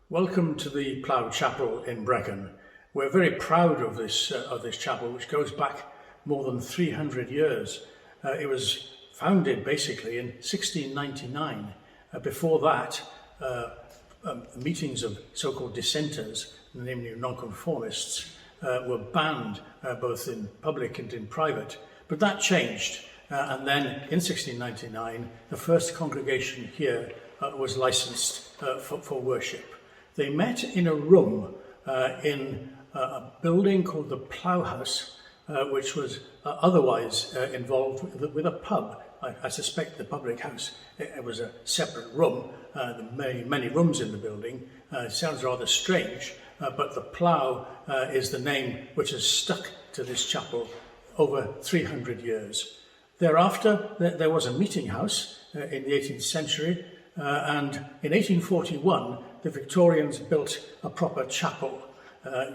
Welcome to the Plough Chapel in Brecon. We're very proud of this chapel, which goes back more than 300 years. It was founded basically in 1699. Before that, meetings of so-called dissenters, namely nonconformists, were banned both in public and in private. But that changed, and then in 1699, the first congregation here was licensed for worship. They met in a room in a building called the Plough House, which was otherwise involved with a pub. I suspect the public house, it was a separate room. There were many rooms in the building. It sounds rather strange, but the Plough is the name which has stuck to this chapel over 300 years. Thereafter, there was a meeting house in the 18th century, and in 1841, the Victorians built a proper chapel.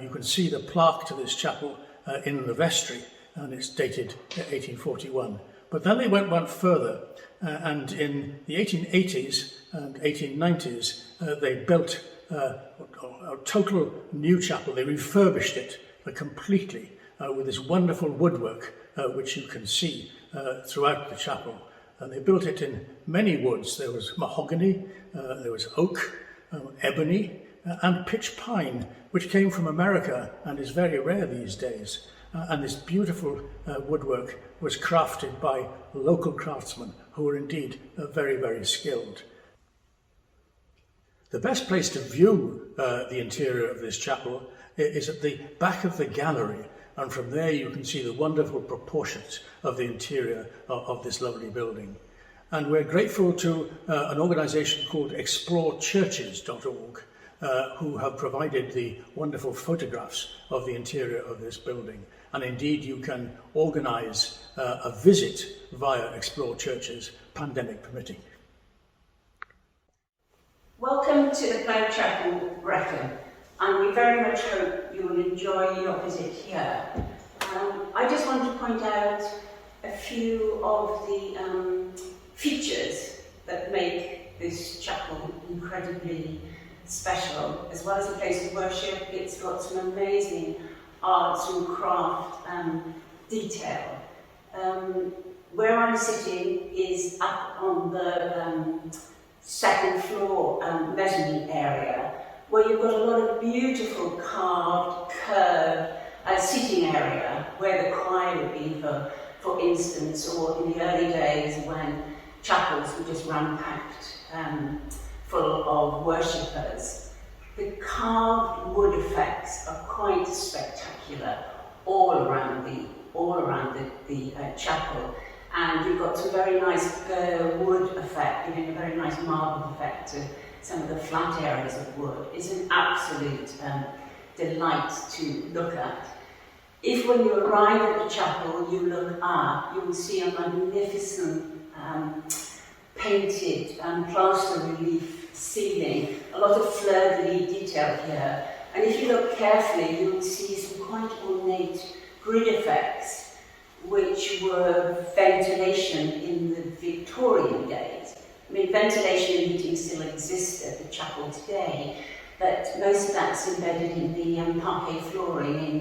You can see the plaque to this chapel in the vestry, and it's dated 1841. But then they went further, and in the 1880s and 1890s, they built a total new chapel. They refurbished it completely with this wonderful woodwork, which you can see throughout the chapel. And they built it in many woods. There was mahogany, there was oak, ebony, and pitch pine, which came from America and is very rare these days. And this beautiful woodwork was crafted by local craftsmen who were indeed very, very skilled. The best place to view the interior of this chapel is at the back of the gallery, and from there you can see the wonderful proportions of the interior of this lovely building. And we're grateful to an organisation called explorechurches.org, who have provided the wonderful photographs of the interior of this building. And indeed, you can organise a visit via Explore Churches, pandemic permitting. Welcome to the Plough Chapel, Brecon, and we very much hope you will enjoy your visit here. I just want to point out a few of the features that make this chapel incredibly special, as well as a place of worship. It's got some amazing arts and craft detail. Where I'm sitting is up on the second floor mezzanine area, where you've got a lot of beautiful carved, curved seating area, where the choir would be, for instance, or in the early days when chapels were just ram-packed full of worshippers. The carved wood effects are quite spectacular all around the chapel, and you've got some very nice wood effect, giving a very nice marble effect to some of the flat areas of wood. It's an absolute delight to look at. If when you arrive at the chapel you look up, you will see a magnificent painted plaster relief ceiling, a lot of fleur-de-lis detail here. And if you look carefully, you will see some quite ornate grid effects, which were ventilation in the Victorian days. I mean, ventilation and heating still exist at the chapel today, but most of that's embedded in the parquet flooring in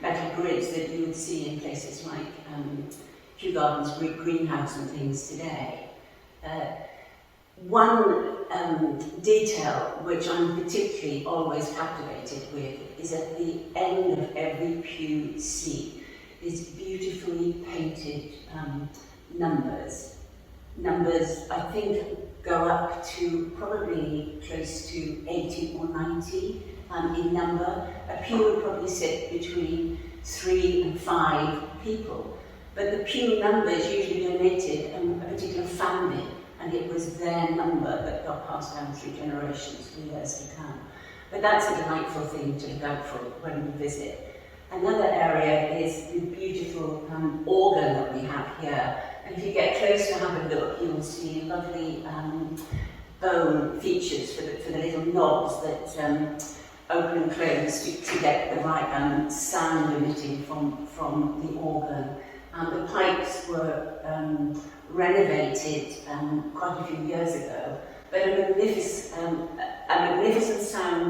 metal grids that you would see in places like Kew Gardens greenhouse and things today. One detail which I'm particularly always captivated with is at the end of every pew seat, these beautifully painted numbers. Numbers, I think, go up to probably close to 80 or 90 in number. A pew would probably sit between 3 and 5 people. But the pew numbers usually donated a particular family, and it was their number that got passed down through generations for years to come. But that's a delightful thing to look out for when we visit. Another area is the beautiful organ that we have here. And if you get close to have a look, you will see lovely bone features for the little knobs that open and close to get the right sound emitting from the organ. The pipes were renovated quite a few years ago, but a magnificent sound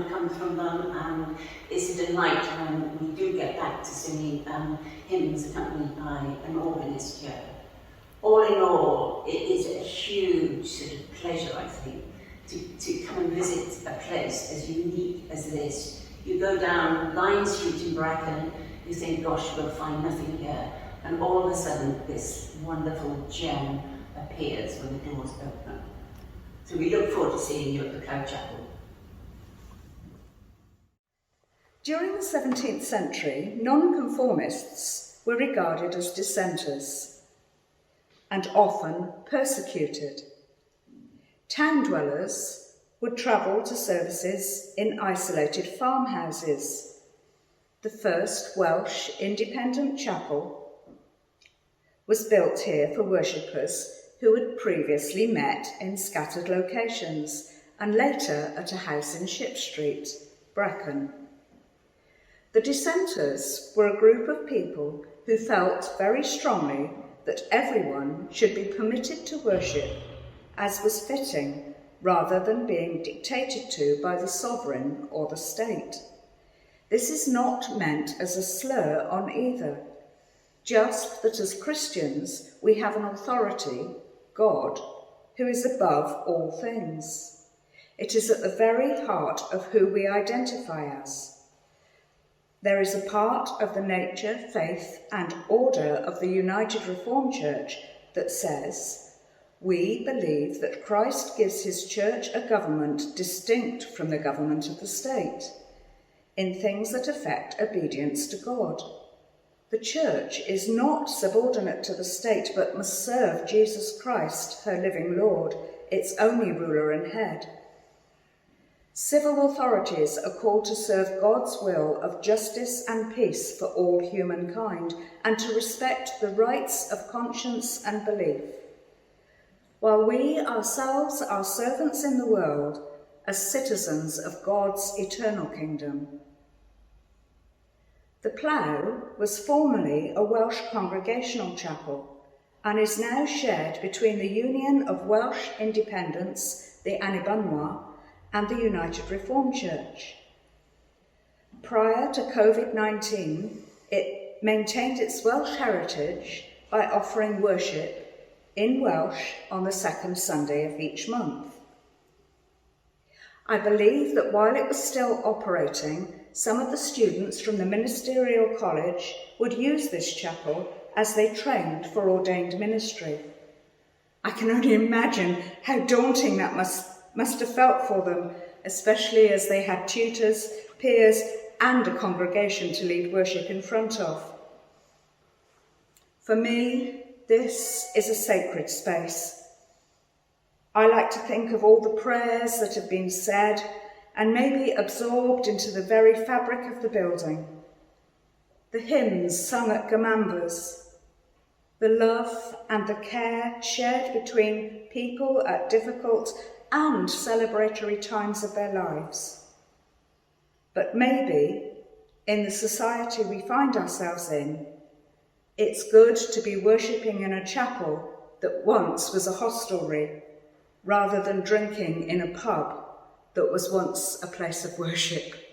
delight when we do get back to singing hymns accompanied by an organist here. All in all, it is a huge sort of pleasure, I think, to come and visit a place as unique as this. You go down Lion Street in Brecon, you think, gosh, you'll find nothing here. And all of a sudden, this wonderful gem appears when the doors open. So we look forward to seeing you at the Plough Chapel. During the 17th century, nonconformists were regarded as dissenters and often persecuted. Town dwellers would travel to services in isolated farmhouses. The first Welsh independent chapel was built here for worshippers who had previously met in scattered locations and later at a house in Ship Street, Brecon. The dissenters were a group of people who felt very strongly that everyone should be permitted to worship as was fitting, rather than being dictated to by the sovereign or the state. This is not meant as a slur on either, just that as Christians we have an authority, God, who is above all things. It is at the very heart of who we identify as. There is a part of the nature, faith and order of the United Reformed Church that says, we believe that Christ gives his church a government distinct from the government of the state, in things that affect obedience to God. The church is not subordinate to the state, but must serve Jesus Christ, her living Lord, its only ruler and head. Civil authorities are called to serve God's will of justice and peace for all humankind and to respect the rights of conscience and belief, while we ourselves are servants in the world as citizens of God's eternal kingdom. The Plough was formerly a Welsh congregational chapel and is now shared between the Union of Welsh Independents, the Annibynwa, and the United Reformed Church. Prior to COVID-19, it maintained its Welsh heritage by offering worship in Welsh on the second Sunday of each month. I believe that while it was still operating, some of the students from the Ministerial College would use this chapel as they trained for ordained ministry. I can only imagine how daunting that must have felt for them, especially as they had tutors, peers, and a congregation to lead worship in front of. For me, this is a sacred space. I like to think of all the prayers that have been said and maybe absorbed into the very fabric of the building. The hymns sung at Gamambas, the love and the care shared between people at difficult and celebratory times of their lives. But maybe, in the society we find ourselves in, it's good to be worshipping in a chapel that once was a hostelry, rather than drinking in a pub that was once a place of worship.